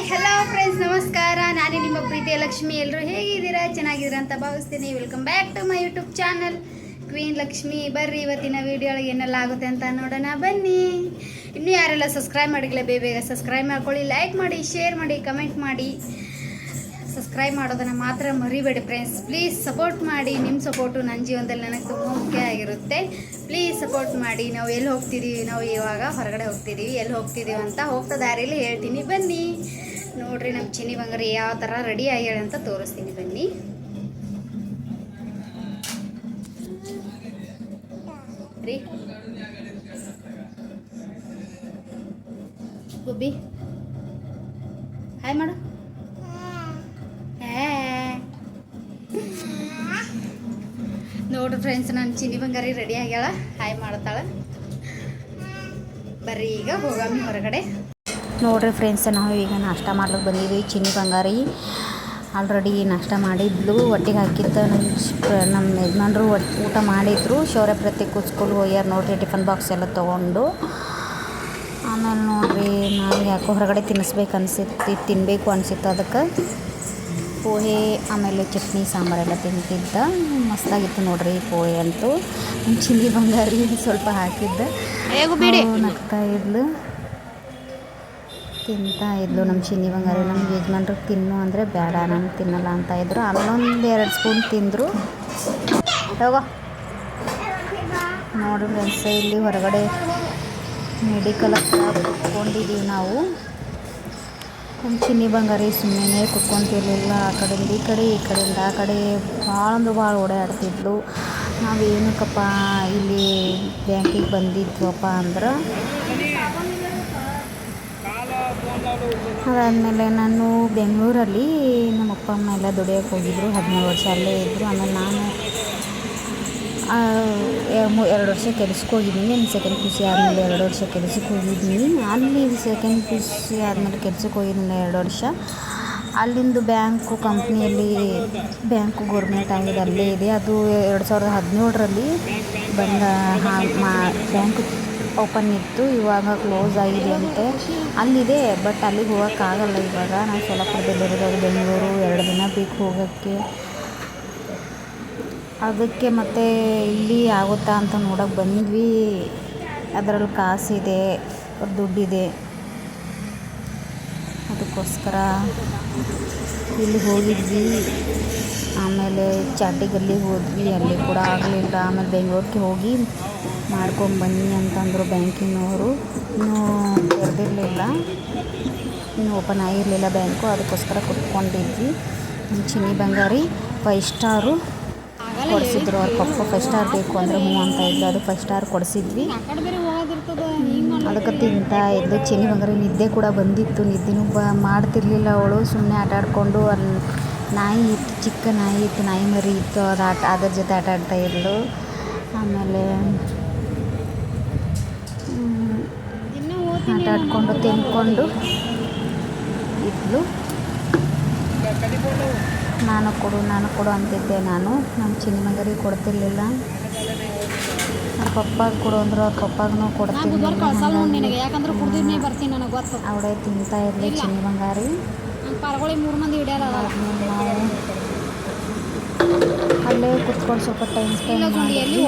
Hello friends, ನಮಸ್ಕಾರ. ನಾನೇ ನಿಮ್ಮ ಪ್ರೀತಿಯ ಲಕ್ಷ್ಮಿ. ಎಲ್ಲರೂ ಹೇಗಿದ್ದೀರಾ? ಚೆನ್ನಾಗಿದ್ದೀರಾ ಅಂತ ಭಾವಿಸ್ತೀನಿ. Welcome back to my YouTube channel Queen Lakshmi. ಬರ್ರಿ ಇವತ್ತಿನ ವಿಡಿಯೋಗಳಿಗೆ ಏನೆಲ್ಲ ಆಗುತ್ತೆ ಅಂತ ನೋಡೋಣ ಬನ್ನಿ. ಇನ್ನೂ ಯಾರೆಲ್ಲ ಸಬ್ಸ್ಕ್ರೈಬ್ ಮಾಡಿಲ್ಲ ಬೇಗ ಸಬ್ಸ್ಕ್ರೈಬ್ ಮಾಡ್ಕೊಳ್ಳಿ, ಲೈಕ್ ಮಾಡಿ, ಶೇರ್ ಮಾಡಿ, ಕಮೆಂಟ್ ಮಾಡಿ. ಸಬ್ಸ್ಕ್ರೈಬ್ ಮಾಡೋದನ್ನು ಮಾತ್ರ ಮರಿಬೇಡಿ ಫ್ರೆಂಡ್ಸ್. ಪ್ಲೀಸ್ ಸಪೋರ್ಟ್ ಮಾಡಿ. ನಿಮ್ಮ ಸಪೋರ್ಟು ನನ್ನ ಜೀವನದಲ್ಲಿ ನನಗೆ ತುಂಬ ಮುಖ್ಯ ಆಗಿರುತ್ತೆ. ಪ್ಲೀಸ್ ಸಪೋರ್ಟ್ ಮಾಡಿ. ನಾವು ಎಲ್ಲಿ ಹೋಗ್ತಿದ್ದೀವಿ? ನಾವು ಇವಾಗ ಹೊರಗಡೆ ಹೋಗ್ತಿದ್ದೀವಿ. ಎಲ್ಲಿ ಹೋಗ್ತಿದ್ದೀವಿ ಅಂತ ಹೋಗ್ತಾ ದಾರಿಯಲ್ಲಿ ಹೇಳ್ತೀನಿ ಬನ್ನಿ. ನೋಡ್ರಿ ನಮ್ಮ ಚಿನ್ನಿ ಬಂಗಾರಿ ಯಾವ ಥರ ರೆಡಿ ಆಗ್ಯಾಳ ಅಂತ ತೋರಿಸ್ತೀನಿ ಬನ್ನಿ. ರೀ ಗುಬ್ಬಿ ಹಾಯ್ ಮಾಡು. ನೋಡ್ರಿ ಫ್ರೆಂಡ್ಸ್, ನನ್ನ ಚಿನ್ನಿ ಬಂಗಾರಿ ರೆಡಿ ಆಗ್ಯಾಳ, ಹಾಯ್ ಮಾಡ್ತಾಳೆ. ಬರ್ರಿ ಈಗ ಹೋಗಾಮಿ ಹೊರಗಡೆ. ನೋಡ್ರಿ ಫ್ರೆಂಡ್ಸ್, ನಾವು ಈಗ ನಾಷ್ಟ ಮಾಡ್ಲಿಕ್ಕೆ ಬಂದಿದ್ವಿ. ಚಿನ್ನಿ ಬಂಗಾರಿ ಆಲ್ರೆಡಿ ನಾಷ್ಟ ಮಾಡಿದ್ಲು, ಒಟ್ಟಿಗೆ ಹಾಕಿದ್ದ. ನಮ್ಮ ಯಜಮಾನ್ರು ಊಟ ಮಾಡಿದ್ರು. ಶೌರ್ಯ ಪ್ರತಿ ಕೂತ್ಕೊಂಡು ಹೋಗ್ಯಾರ ನೋಡ್ರಿ, ಟಿಫನ್ ಬಾಕ್ಸ್ ಎಲ್ಲ ತೊಗೊಂಡು. ಆಮೇಲೆ ನೋಡ್ರಿ, ನಾವು ಯಾಕೋ ಹೊರಗಡೆ ತಿನ್ನಬೇಕು ಅನಿಸಿತ್ತು. ಅದಕ್ಕೆ ಪೋಹೆ ಆಮೇಲೆ ಚಟ್ನಿ ಸಾಂಬಾರೆಲ್ಲ ತಿಂತಿದ್ದ. ಮಸ್ತಾಗಿತ್ತು ನೋಡ್ರಿ ಪೋಹೆ ಅಂತೂ. ನಮ್ಮ ಚಿನ್ನಿ ಬಂಗಾರಿ ಸ್ವಲ್ಪ ಹಾಕಿದ್ದ, ನಗ್ತಾ ಇದ್ಲು, ತಿಂತಾ ಇದ್ಲು ನಮ್ಮ ಚಿನ್ನಿ ಬಂಗಾರಿ. ನಮ್ಮ ಯಜಮಾನ್ರಿಗೆ ತಿನ್ನು ಅಂದರೆ ಬೇಡ, ನಾನು ತಿನ್ನಲ್ಲ ಅಂತ ಇದ್ರು. ಅಲ್ಲೊಂದು 2 ಸ್ಪೂನ್ ತಿಂದರು. ಹೋಗೋ ನೋಡ್ರಿ ಫ್ರೆಂಡ್ಸ್, ಇಲ್ಲಿ ಹೊರಗಡೆ ಮೆಡಿಕಲ್ ಹತ್ರ ಕುತ್ಕೊಂಡಿದ್ದೀವಿ ನಾವು. ನಮ್ಮ ಚಿನ್ನಿ ಬಂಗಾರಿ ಸುಮ್ಮನೆ ಕುತ್ಕೊತಿರ್ಲಿಲ್ಲ. ಆ ಕಡೆಯಿಂದ ಈ ಕಡೆ, ಈ ಕಡೆಯಿಂದ ಆ ಕಡೆ ಭಾಳ ಅಂದ್ರೆ ಭಾಳ ಓಡಾಡ್ತಿದ್ಲು. ನಾವೇನಕ್ಕಪ್ಪ ಇಲ್ಲಿ ಬ್ಯಾಂಕಿಗೆ ಬಂದಿದ್ವಪ್ಪ ಅಂದ್ರೆ, ಅದಾದಮೇಲೆ ನಾನು ಬೆಂಗಳೂರಲ್ಲಿ ನಮ್ಮ ಅಪ್ಪ ಅಮ್ಮ ಎಲ್ಲ ದುಡಿಯೋಕ್ಕೆ ಹೋಗಿದ್ರು. 17 ವರ್ಷ ಅಲ್ಲೇ ಇದ್ದರು. ಆಮೇಲೆ ನಾನು 2 ವರ್ಷ ಕೆಲ್ಸಕ್ಕೆ ಹೋಗಿದ್ದೀನಿ. ಸೆಕೆಂಡ್ ಪಿ ಯು ಸಿ ಆದಮೇಲೆ 2 ವರ್ಷ ಕೆಲ್ಸಕ್ಕೆ ಹೋಗಿದ್ದೀನಿ. ಅಲ್ಲಿ ಸೆಕೆಂಡ್ ಪಿ ಯು ಸಿ ಆದಮೇಲೆ ಕೆಲ್ಸಕ್ಕೆ ಹೋಗಿದ್ದೀನಿ 2 ವರ್ಷ. ಅಲ್ಲಿಂದು ಬ್ಯಾಂಕು ಕಂಪ್ನಿಯಲ್ಲಿ, ಬ್ಯಾಂಕು ಗೌರ್ಮೆಂಟ್ ಆಗಿದೆ, ಅಲ್ಲೇ ಇದೆ. ಅದು 2017ರಲ್ಲಿ ಬ್ಯಾಂಕ್ ಓಪನ್ ಇತ್ತು. ಇವಾಗ ಕ್ಲೋಸ್ ಆಗಿದೆ ಅಂತೆ. ಅಲ್ಲಿದೆ, ಬಟ್ ಅಲ್ಲಿಗೆ ಹೋಗೋಕ್ಕಾಗಲ್ಲ ಇವಾಗ. ನಾವು ಸೊಲ್ಲಾಪುರದಲ್ಲಿರೋದು, ಅದು ಬೆಂಗಳೂರು. 2 ದಿನ ಬೇಕು ಹೋಗೋಕ್ಕೆ. ಅದಕ್ಕೆ ಮತ್ತೆ ಇಲ್ಲಿ ಆಗುತ್ತಾ ಅಂತ ನೋಡೋಕೆ ಬಂದ್ವಿ. ಅದರಲ್ಲಿ ಕಾಸಿದೆ, ದುಡ್ಡಿದೆ, ಅದಕ್ಕೋಸ್ಕರ ಇಲ್ಲಿ ಹೋಗಿದ್ವಿ. ಆಮೇಲೆ ಚಾಟಿಗಲ್ಲಿಗೆ ಹೋದ್ವಿ, ಅಲ್ಲಿ ಕೂಡ ಆಗಲಿಲ್ಲ. ಆಮೇಲೆ ಬೆಂಗಳೂರಿಗೆ ಹೋಗಿ ಮಾಡ್ಕೊಂಬನ್ನಿ ಅಂತಂದರು ಬ್ಯಾಂಕಿನವರು. ಇನ್ನೂ ತೆರೆದಿರಲಿಲ್ಲ, ಇನ್ನೂ ಓಪನ್ ಆಗಿರಲಿಲ್ಲ ಬ್ಯಾಂಕು. ಅದಕ್ಕೋಸ್ಕರ ಕುತ್ಕೊಂಡಿದ್ವಿ. ನಮ್ಮ ಚಿನ್ನಿ ಬಂಗಾರಿ 5 ಸ್ಟಾರು ಕೊಡಿಸಿದ್ರು. ಅವ್ರ ಪಪ್ಪ 5 ಸ್ಟಾರ್ ಬೇಕು ಅಂದರೆ ಹ್ಞೂ ಅಂತ ಇದ್ಲು. ಅದು 5 ಸ್ಟಾರ್ ಕೊಡಿಸಿದ್ವಿ. ಅದಕ್ಕೆ ತಿಂತಾ ಇದ್ದು. ಚಿನ್ನಿ ಬಂಗಾರಿ ನಿದ್ದೆ ಕೂಡ ಬಂದಿತ್ತು. ನಿದ್ದೆನೂ ಮಾಡ್ತಿರ್ಲಿಲ್ಲ ಅವಳು. ಸುಮ್ಮನೆ ಆಟ ಆಡಿಕೊಂಡು, ಅಲ್ಲಿ ನಾಯಿ ಇತ್ತು, ಚಿಕ್ಕ ನಾಯಿ ಇತ್ತು, ನಾಯಿ ಮರಿ ಇತ್ತು, ಅದು ಅದ್ರ ಜೊತೆ ಆಟ ಆಡ್ತಾ ಇದ್ಲು. ಆಮೇಲೆ ಆಟ ಆಡಿಕೊಂಡು ತಿನ್ಕೊಂಡು ಇದ್ಲು. ನಾನು ಕೊಡು ಅಂತಿದ್ದೆ ನಾನು. ನಮ್ಮ ಚಿನ್ನಿ ಬಂಗಾರಿಗೆ ಕೊಡ್ತಿರ್ಲಿಲ್ಲ. ಅವ್ರ ಪಪ್ಪಾಗೆ ಕೊಡು ಅಂದರು, ಅವ್ರ ಪಪ್ಪಾಗೂ ಕೊಡ್ತಿರ್ಲಿಲ್ಲ. ಅವಳೇ ತಿಂತಾ ಇರಲಿ ಚಿನ್ನಿ ಬಂಗಾರಿ. ಅಲ್ಲೇ ಕುತ್ಕೊಂಡು ಸ್ವಲ್ಪ ಟೈಮ್ ಸ್ಪೆಂಡ್ ಮಾಡಿದ್ವಿ.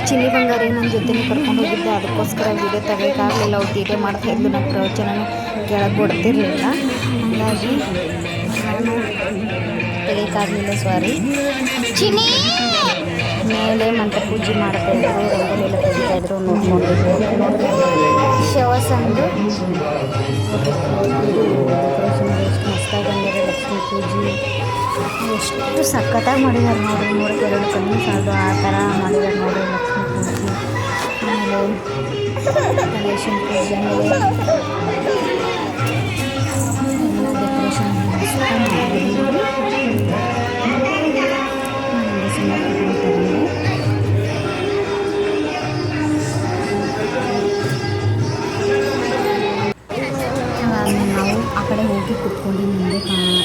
ಚಿನ್ನಿ ಬಂಗಾರಿ ನನ್ನ ಜೊತೆನೇ ಕರ್ಕೊಂಡು ಹೋಗಿದ್ದೆ. ಅದಕ್ಕೋಸ್ಕರ ವೀಡಿಯೋ ತೆಗೋಕ್ಕಾಗಲಿಲ್ಲ. ಅವ್ರು ತೀಟೆ ಮಾಡ್ತಾ ಇದ್ಲು, ನಮ್ಮ ಪ್ರವಚನ ಕೆಳಗೆ ಕೊಡ್ತಿರ್ಲಿಲ್ಲ. ಹಾಗಾಗಿ ನಾನು ತೆಗೋಕ್ಕಾಗಲಿಲ್ಲ, ಸಾರಿ. ಚಿನ್ನಿ ಮೇಲೆ ಮಂತ್ರ ಪೂಜೆ ಮಾಡ್ತಾಯಿದ್ರು, ರಂಗೋಲಿ ಎಲ್ಲ ತೆಗಿತಾಯಿದ್ರು, ನೋಡ್ಕೊಂಡಿದ್ರು. ಶವಸಂದು ಡೆಕೋರೇಷನ್ ಎಷ್ಟು ಮಸ್ತಾಗಿ ಬಂದಿದೆ. ಲಕ್ಷ್ಮೀ ಪೂಜೆ ಎಷ್ಟು ಸಖತ್ತಾಗಿ ಮಾಡಿದ್ದಾರೆ ನೋಡಿರಿ. 2 ಕಣ್ಣು ಸಾಲದು ಆ ಥರ ಮಾಡಿದ್ದಾರೆ ನೋಡಿ ಲಕ್ಷ್ಮೀ ಪೂಜೆ. ಆಮೇಲೆ ಗಣೇಶನ ಪೂಜೆ ಎಲ್ಲ ಡೆಕೋರೇಷನ್ ಮಾಡಿದ್ದೀವಿ. ಕುತ್ಕೊಂಡು ಮುಂದೆ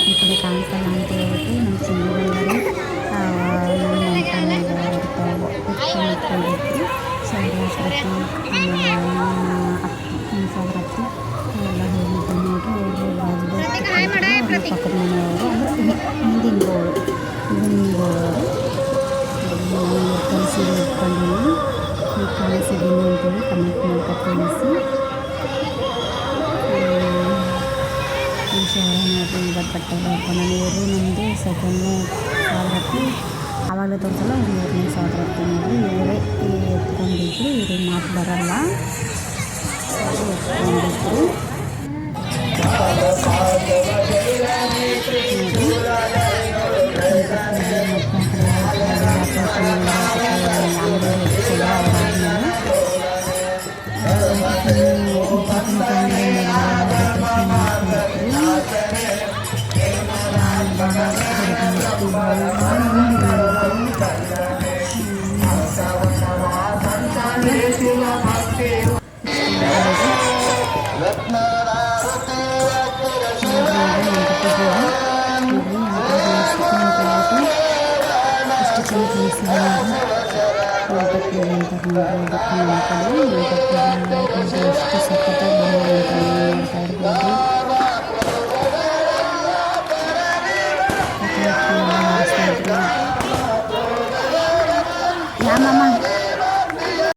ಈ ಕಡೆ ಕಾಣಿಸಲ್ಲ ಅಂತ ಹೇಳ್ಬಿಟ್ಟು ನಮ್ಮ ಚಿಂದಿ ಬಂದರೆ ಕುತ್ಕೊಂಡಿದ್ರು ಸೌರಾಶ್ರತಿ ಆಮೇಲೆ ಸೌರಾತ್ರಿ ಎಲ್ಲ ಹೋಗಿದ್ದು ನೋಡ್ರಿ ಅವರು ಪಕ್ಕದ ಮನೆಯವರು ಅಂದರೆ ಹಿಂದಿನ ಗೋಳವರು ಕಲಿಸಿದ್ದು ಇಟ್ಕೊಂಡಿದ್ದೀನಿ ನೀವು ಕಾಣಿಸಿದ್ದೀನಿ ಅಂತೇಳಿ ಕಮೆಂಟ್ ಮಾಡ್ತಾ ತಿಳಿಸಿ. ನೋಡ್ರಿ ಇವತ್ತು ಬಟ್ಟೆ ನಾನು ಇವರು ನಮ್ಮದು ಸೆಕೆಂಡ್ನೇ ಸಾವಿರಕ್ಕೆ ಆವಾಗಲೇ ತೋರಿಸಲ್ಲ ಒಂದು 3ನೇ ಸಾವಿರಕ್ಕೆ ನೋಡ್ರಿ ಇವರೇ ಎತ್ಕೊಂಡಿದ್ರು ಇವ್ರಿಗೆ ಮಾತು ಬರಲ್ಲ ಎತ್ಕೊಂಡಿದ್ರು ಎಷ್ಟು ಸಖತ್ತಾಗಿ ನೋಡ್ತಾ ಇರ್ಬೋದು.